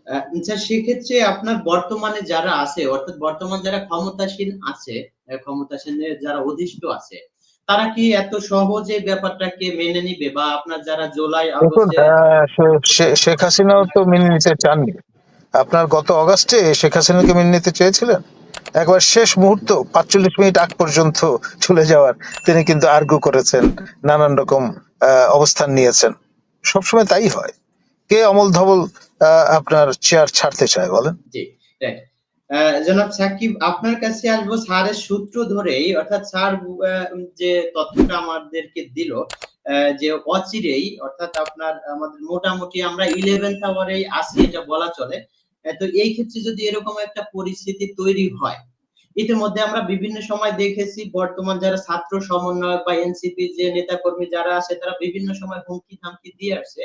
আচ্ছা, সেক্ষেত্রে আপনার বর্তমানে যারা আছে, অর্থাৎ বর্তমান যারা ক্ষমতাসীন আছে, ক্ষমতাসীনের যারা অধিষ্ঠ আছে, তারা কি এত সহজে ব্যাপারটাকে মেনে নিবে? বা আপনার যারা জুলাই দেখুন, আগস্টে শেখ হাসিনাও তো মেনে নিতে চাননি। আপনার গত অগাস্টে শেখ হাসিনাকে মেনে নিতে চেয়েছিলেন, একবার শেষ মুহূর্ত ৪৫ মিনিট আগ পর্যন্ত চলে যাওয়ার তিনি কিন্তু আর্গু করেছেন, নানান রকম অবস্থান নিয়েছেন। সবসময় তাই হয়। কে অমল ধবল আপনার চেয়ার ছাড়তে চায় বলেন? জি, রাইট। জনাব সাকিব, আপনার কাছে আসবো স্যারের সূত্র ধরেই, অর্থাৎ স্যার যে তথ্যটা আমাদেরকে দিল, যে অচিরেই, অর্থাৎ আপনার আমাদের মোটামুটি আমরা 11th আওয়ারেই আছি, এটা বলা চলে। তো এই ক্ষেত্রে যদি এরকম একটা পরিস্থিতি তৈরি হয়, ইতিমধ্যে আমরা বিভিন্ন সময় দেখেছি বর্তমান যারা ছাত্র সমন্বয়ক বা এনসিপি যে নেতাকর্মী যারা আছে, তারা বিভিন্ন সময় হুমকি ধামকি দিয়ে আসছে।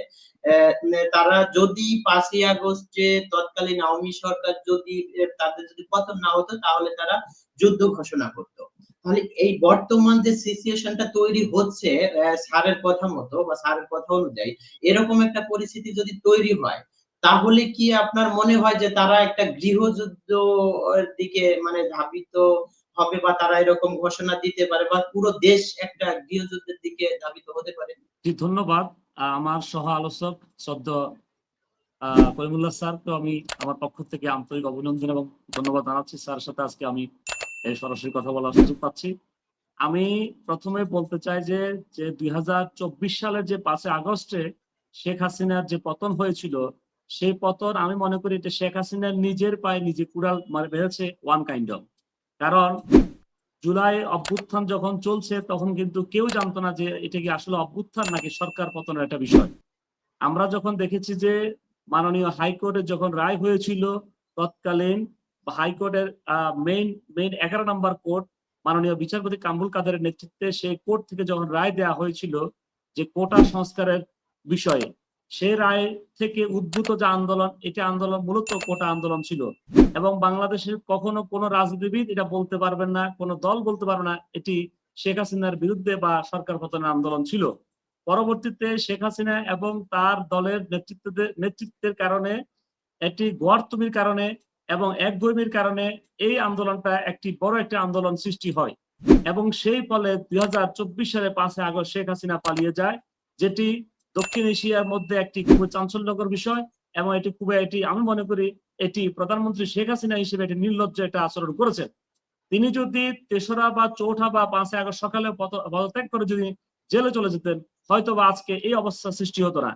তারা যদি 5ই আগস্টে তৎকালীন আওয়ামী সরকার যদি তাদের যদি পতন না হতো, তাহলে তারা যুদ্ধ ঘোষণা করত। তাহলে এই বর্তমান যে সিচুয়েশনটা তৈরি হচ্ছে, স্যারের কথা মতো বা স্যারের কথা অনুযায়ী, এরকম একটা পরিস্থিতি যদি তৈরি হয়, তাহলে কি আপনার মনে হয় যে তারা একটা গৃহযুদ্ধ দিকে মানে ধাবিত হবে, বা তারা এরকম ঘোষণা দিতে পারে, বা পুরো দেশ একটা গৃহযুদ্ধের দিকে ধাবিত হতে পারে? জি, ধন্যবাদ। আমার সহ আলোচক শ্রদ্ধ করিমুল্লাহ স্যার, তো আমি আমার পক্ষ থেকে আন্তরিক অভিনন্দন এবং ধন্যবাদ জানাচ্ছি। স্যারের সাথে আজকে আমি এই সরাসরি কথা বলার সুযোগ পাচ্ছি। আমি প্রথমে বলতে চাই যে 2024 সালের যে 5 আগস্টে শেখ হাসিনার যে পতন হয়েছিল, সেই পতন আমি মনে করি এটা শেখ হাসিনার নিজের পায়ে নিজে কুড়াল মারে বেড়েছে ওয়ান কাইন্ড অফ। কারণ জুলাই অভ্যুত্থান যখন চলছে তখন কিন্তু কেউ জানতো না যে এটা কি আসলে অভ্যুত্থান নাকি সরকার পতনের একটা বিষয়। আমরা যখন দেখেছি যে মাননীয় হাইকোর্টে যখন রায় হয়েছিল, তৎকালীন হাইকোর্টের মেইন 11 নম্বর কোর্ট মাননীয় বিচারপতি কামরুল কাদেরের নেতৃত্বে সেই কোর্ট থেকে যখন রায় দেওয়া হয়েছিল যে কোটা সংস্কারের বিষয়ে, সেই রায় থেকে উদ্ভূত যে আন্দোলন, এটা আন্দোলন মূলত কোটা আন্দোলন ছিল। এবং বাংলাদেশের কখনো কোনো রাজনীতিবিদ এটা বলতে পারবেন না, কোনো দল বলতে পারবে না এটি শেখ হাসিনার বিরুদ্ধে বা সরকার পতনের আন্দোলন ছিল। পরবর্তীতে শেখ হাসিনা এবং তার দলের নেতৃত্বের কারণে, একটি গোয়ার্তুমির কারণে এবং একগুঁয়েমির কারণে এই আন্দোলনটা একটি বড় একটা আন্দোলন সৃষ্টি হয়। এবং সেই ফলে 2024 সালে 5 আগস্ট শেখ হাসিনা পালিয়ে যায়, যেটি দক্ষিণ এশিয়ার মধ্যে একটি খুবই চাঞ্চল্যকর বিষয়। এবং এটি খুবই, এটি আমি মনে করি এটি প্রধানমন্ত্রী শেখ হাসিনা হিসেবে এটি নির্লজ্জ একটা আচরণ করেছেন। তিনি যদি 3রা বা 4ঠা বা 5 আগস্ট সকালে পদত্যাগ করে যদি জেলে চলে যেতেন, হয়তো বা আজকে এই অবস্থা সৃষ্টি হতো না।